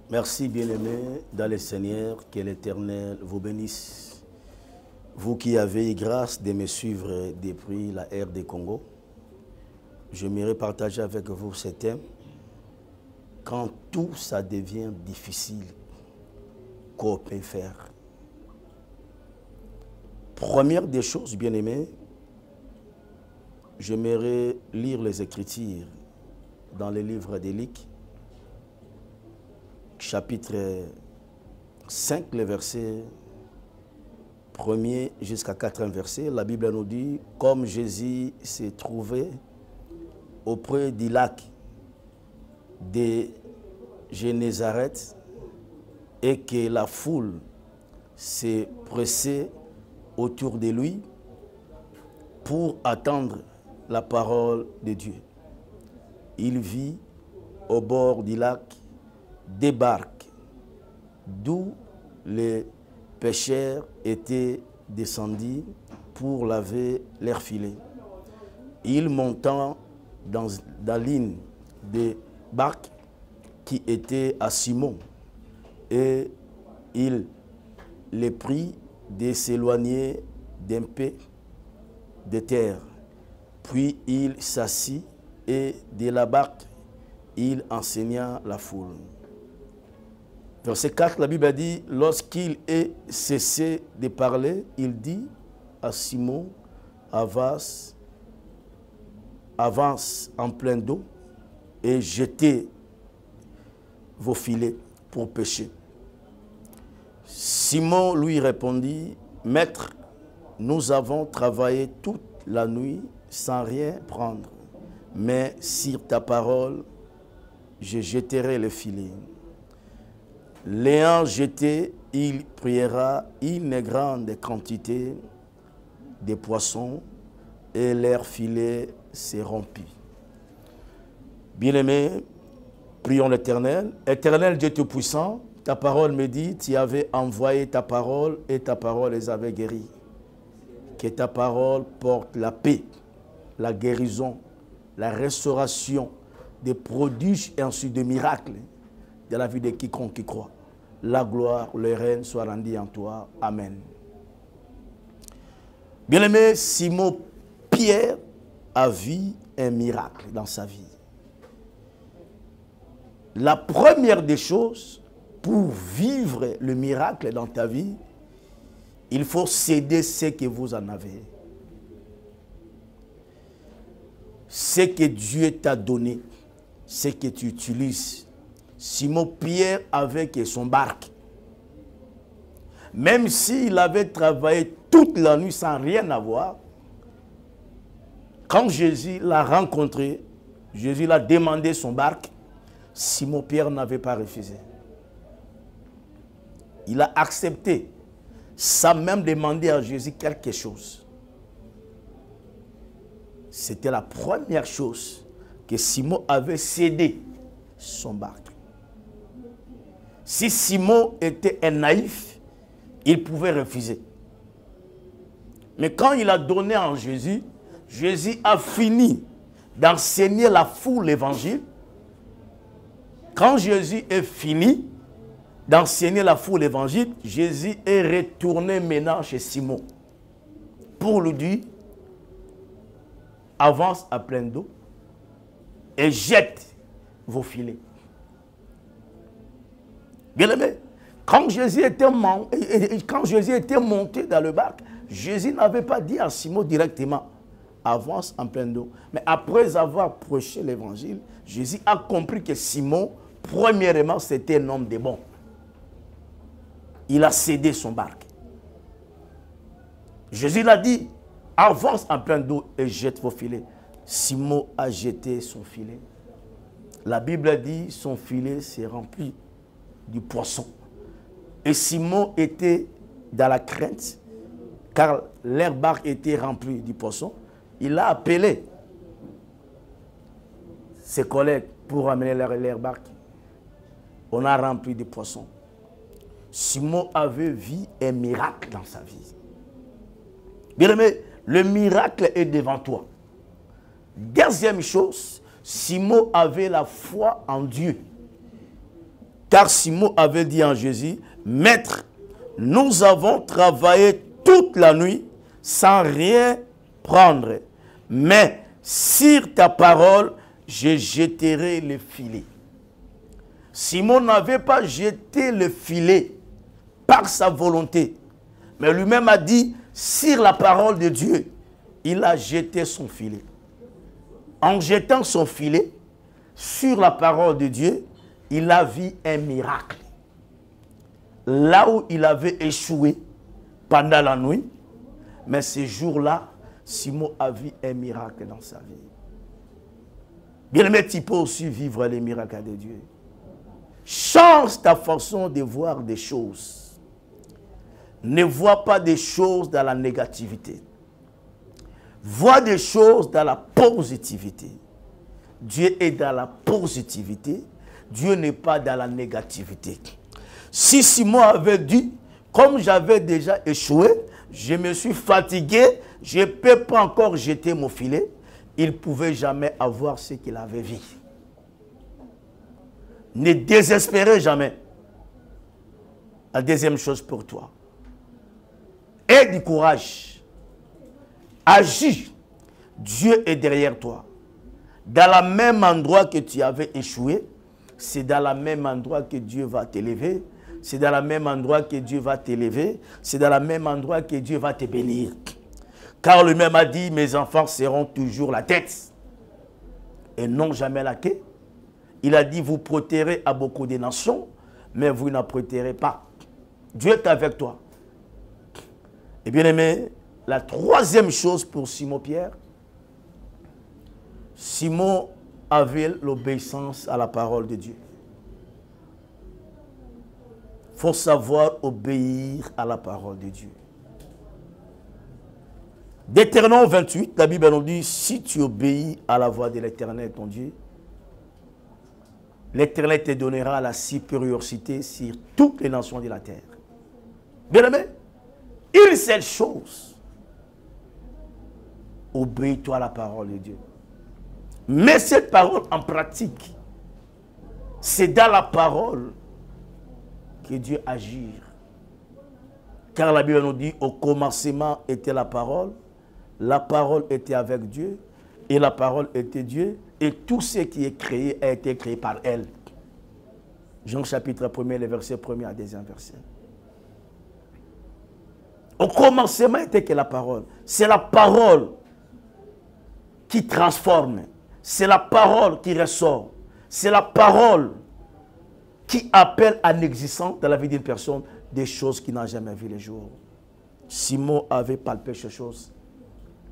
Merci bien-aimés dans le Seigneur, que l'Éternel vous bénisse. Vous qui avez eu grâce de me suivre depuis la RD Congo, j'aimerais partager avec vous ce thème. Quand tout ça devient difficile, qu'on peut faire. Première des choses, bien-aimés, j'aimerais lire les Écritures dans le livre d'Élique, chapitre 5, le verset 1er jusqu'à 4e verset. La Bible nous dit, comme Jésus s'est trouvé auprès du lac de Génézareth et que la foule s'est pressée autour de lui pour attendre la parole de Dieu. Il vit au bord du lac des barques d'où les pêcheurs étaient descendus pour laver leurs filets. Il monta dans l'une des barques qui était à Simon et il les prit de s'éloigner d'un peu de terre. Puis il s'assit et de la barque, il enseigna la foule. Verset 4, la Bible a dit, lorsqu'il ait cessé de parler, il dit à Simon, avance en plein d'eau et jetez vos filets pour pêcher. Simon lui répondit, Maître, nous avons travaillé toute la nuit sans rien prendre, mais sur ta parole, je jetterai le filet. L'ayant jeté, il priera une grande quantité de poissons et leur filet s'est rompu. Bien-aimés, prions l'Éternel. Éternel Dieu Tout-Puissant, ta parole me dit, tu avais envoyé ta parole et ta parole les avait guéris. Que ta parole porte la paix, la guérison, la restauration, des prodiges et ensuite des miracles de la vie de quiconque qui croit. La gloire, le règne soit rendu en toi. Amen. Bien-aimé, Simon Pierre a vu un miracle dans sa vie. La première des choses, pour vivre le miracle dans ta vie, il faut céder ce que vous en avez. Ce que Dieu t'a donné, ce que tu utilises. Simon Pierre avec son barque. Même s'il avait travaillé toute la nuit sans rien avoir, quand Jésus l'a rencontré, Jésus l'a demandé son barque, Simon Pierre n'avait pas refusé. Il a accepté, sans même demander à Jésus quelque chose. C'était la première chose que Simon avait cédé, son barque. Si Simon était un naïf, il pouvait refuser. Mais quand il a donné à Jésus, Jésus a fini d'enseigner la foule l'évangile. Quand Jésus est fini d'enseigner la foule l'évangile, Jésus est retourné maintenant chez Simon pour lui dire, avance à plein d'eau et jette vos filets. Bien-aimé, quand Jésus était monté dans le bac, Jésus n'avait pas dit à Simon directement, avance en plein d'eau. Mais après avoir prêché l'évangile, Jésus a compris que Simon, premièrement, c'était un homme de bon. Il a cédé son barque. Jésus l'a dit, avance en plein d'eau et jette vos filets. Simon a jeté son filet. La Bible dit, son filet s'est rempli du poisson. Et Simon était dans la crainte, car leur barque était remplie du poisson. Il a appelé ses collègues pour amener leur barque. On a rempli de poissons. Simon avait vu un miracle dans sa vie. Bien aimé, le miracle est devant toi. Deuxième chose, Simon avait la foi en Dieu. Car Simon avait dit en Jésus, Maître, nous avons travaillé toute la nuit sans rien prendre. Mais sur ta parole, je jetterai le filet. Simon n'avait pas jeté le filet par sa volonté. Mais lui-même a dit, sur la parole de Dieu, il a jeté son filet. En jetant son filet sur la parole de Dieu, il a vu un miracle. Là où il avait échoué pendant la nuit, mais ce jour-là, Simon a vu un miracle dans sa vie. Bien-aimé, tu peux aussi vivre les miracles de Dieu. Change ta façon de voir des choses. Ne vois pas des choses dans la négativité. Vois des choses dans la positivité. Dieu est dans la positivité. Dieu n'est pas dans la négativité. Si Simon avait dit, comme j'avais déjà échoué, je me suis fatigué, je ne peux pas encore jeter mon filet, il ne pouvait jamais avoir ce qu'il avait vu. Ne désespérez jamais. La deuxième chose pour toi. Aie du courage. Agis. Dieu est derrière toi. Dans le même endroit que tu avais échoué, c'est dans le même endroit que Dieu va t'élever. C'est dans le même endroit que Dieu va t'élever. C'est dans le même endroit que Dieu va te bénir. Car lui-même a dit, mes enfants seront toujours la tête et non jamais la queue. Il a dit, vous prêterez à beaucoup de nations, mais vous n'en prêterez pas. Dieu est avec toi. Et bien aimé, la troisième chose pour Simon-Pierre, Simon avait l'obéissance à la parole de Dieu. Il faut savoir obéir à la parole de Dieu. D'Éternel 28, la Bible nous dit, si tu obéis à la voix de l'Éternel, ton Dieu, l'Éternel te donnera la supériorité sur toutes les nations de la terre. Bien aimé, une seule chose, obéis-toi à la parole de Dieu. Mets cette parole en pratique. C'est dans la parole que Dieu agit. Car la Bible nous dit, au commencement était la parole était avec Dieu, et la parole était Dieu, et tout ce qui est créé a été créé par elle. Jean chapitre 1er, les versets 1er à 2e verset. Au commencement était que la parole. C'est la parole qui transforme. C'est la parole qui ressort. C'est la parole qui appelle à l'existence dans la vie d'une personne des choses qu'il n'a jamais vues les jours. Simon avait palpé ces choses.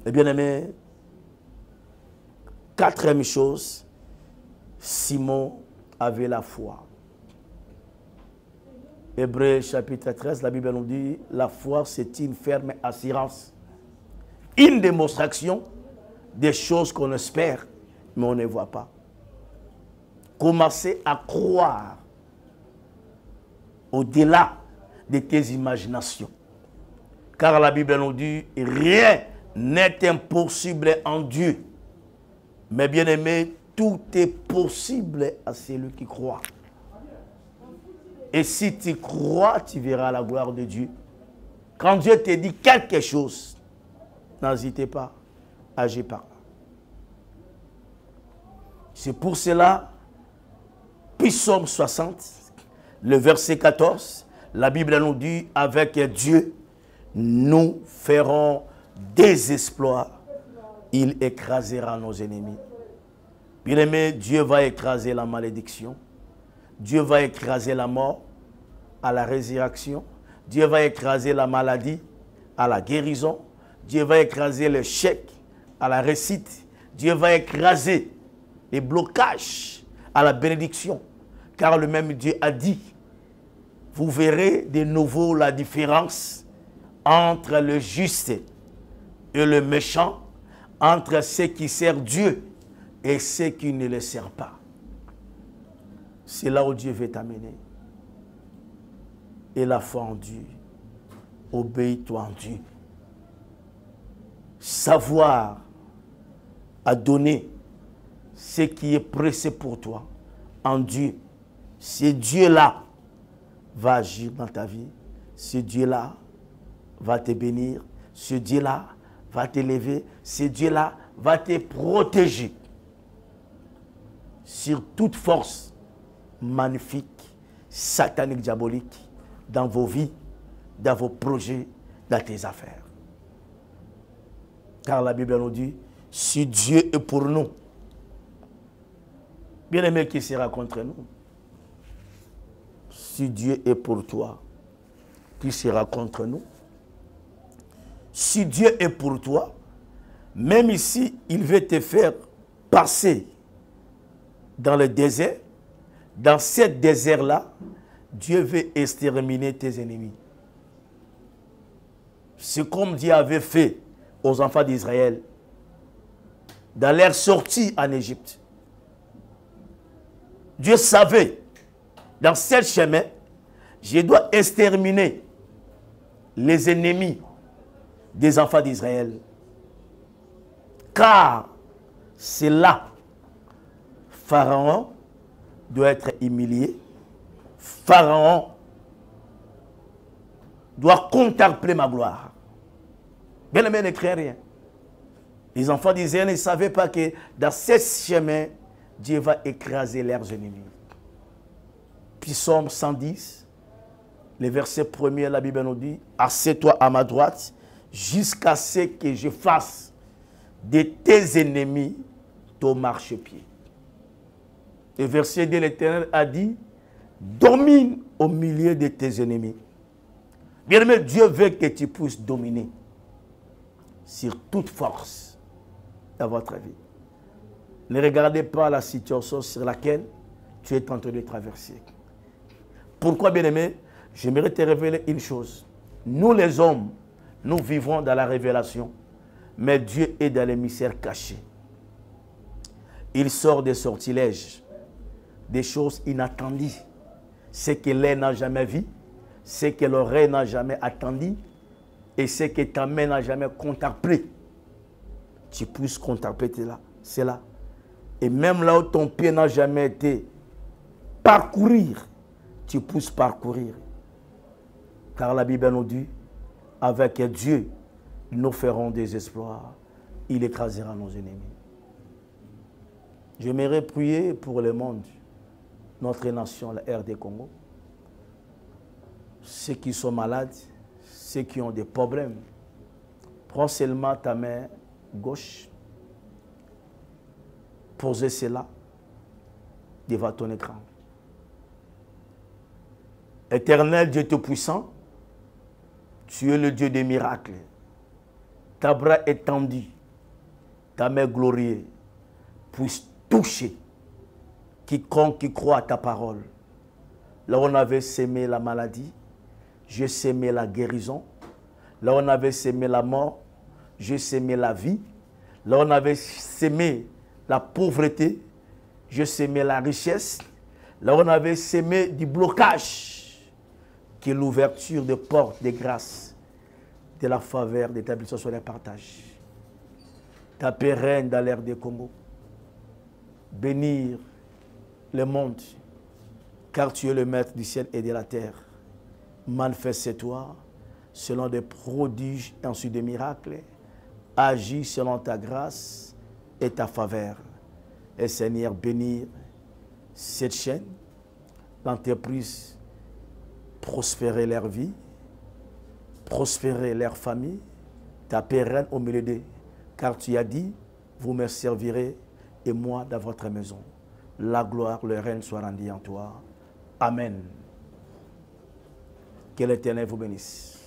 Et bien aimé, quatrième chose, Simon avait la foi. Hébreux chapitre 13, la Bible nous dit, la foi c'est une ferme assurance, une démonstration des choses qu'on espère, mais on ne voit pas. Commencez à croire au-delà de tes imaginations. Car la Bible nous dit, rien n'est impossible en Dieu. Mais bien aimé, tout est possible à celui qui croit. Et si tu crois, tu verras la gloire de Dieu. Quand Dieu te dit quelque chose, n'hésitez pas, agis par là. C'est pour cela, Psaume 60, le verset 14, la Bible nous dit, avec Dieu, nous ferons des exploits. Il écrasera nos ennemis. Bien aimé, Dieu va écraser la malédiction. Dieu va écraser la mort à la résurrection. Dieu va écraser la maladie à la guérison. Dieu va écraser l'échec à la réussite. Dieu va écraser les blocages à la bénédiction. Car le même Dieu a dit, vous verrez de nouveau la différence entre le juste et le méchant, entre ceux qui servent Dieu et ceux qui ne le servent pas. C'est là où Dieu veut t'amener. Et la foi en Dieu. Obéis-toi en Dieu. Savoir à donner ce qui est pressé pour toi en Dieu. Ce Dieu-là va agir dans ta vie. Ce Dieu-là va te bénir. Ce Dieu-là va t'élever. Ce Dieu-là va te protéger sur toute force magnifique, satanique, diabolique, dans vos vies, dans vos projets, dans tes affaires. Car la Bible nous dit, si Dieu est pour nous, bien-aimé, qui sera contre nous? Si Dieu est pour toi, qui sera contre nous? Si Dieu est pour toi, même ici, il veut te faire passer dans le désert. Dans ce désert-là, Dieu veut exterminer tes ennemis. C'est comme Dieu avait fait aux enfants d'Israël dans leur sortie en Égypte. Dieu savait, dans ce chemin, je dois exterminer les ennemis des enfants d'Israël. Car c'est là, Pharaon doit être humilié. Pharaon doit contempler ma gloire. Bien aimé, ne crains rien. Les enfants d'Israël ne savaient pas que dans ce chemin, Dieu va écraser leurs ennemis. Puis Psaume 110, le verset 1er, la Bible nous dit, « Assieds-toi à ma droite, jusqu'à ce que je fasse de tes ennemis ton marchepied. » Le verset 2, l'Éternel a dit, « Domine au milieu de tes ennemis. » Bien-aimé, Dieu veut que tu puisses dominer sur toute force dans votre vie. Ne regardez pas la situation sur laquelle tu es en train de traverser. Pourquoi, bien-aimé? J'aimerais te révéler une chose. Nous, les hommes, nous vivons dans la révélation, mais Dieu est dans les mystères cachés. Il sort des sortilèges, des choses inattendues. Ce que l'œil n'a jamais vu, ce que l'oreille n'a jamais attendu, et ce que ta main n'a jamais contemplé. Tu puisses contempler cela. Et même là où ton pied n'a jamais été parcourir, tu puisses parcourir. Car la Bible nous dit, avec Dieu, nous ferons des exploits. Il écrasera nos ennemis. J'aimerais prier pour le monde, notre nation, la RD Congo. Ceux qui sont malades, ceux qui ont des problèmes. Prends seulement ta main gauche. Posez cela devant ton écran. Éternel Dieu Tout-Puissant, tu es le Dieu des miracles. Ta bras étendu, ta main glorieuse, puisse toucher quiconque qui croit à ta parole. Là où on avait sémé la maladie, j'ai sémé la guérison. Là où on avait sémé la mort, j'ai sémé la vie. Là où on avait sémé la pauvreté, j'ai sémé la richesse. Là où on avait sémé du blocage, qui est l'ouverture des portes de grâce, de la faveur, d'établissement sur les partages. Ta paix règne dans l'ère des Congo. Bénir le monde, car tu es le maître du ciel et de la terre. Manifeste-toi selon des prodiges et ensuite des miracles. Agis selon ta grâce et ta faveur. Et Seigneur, bénir cette chaîne, l'entreprise, prospérer leur vie, prospérer leur famille, ta paix règne au milieu d'eux. Car tu as dit, vous me servirez et moi dans votre maison. La gloire, le règne soit rendu en toi. Amen. Que l'Éternel vous bénisse.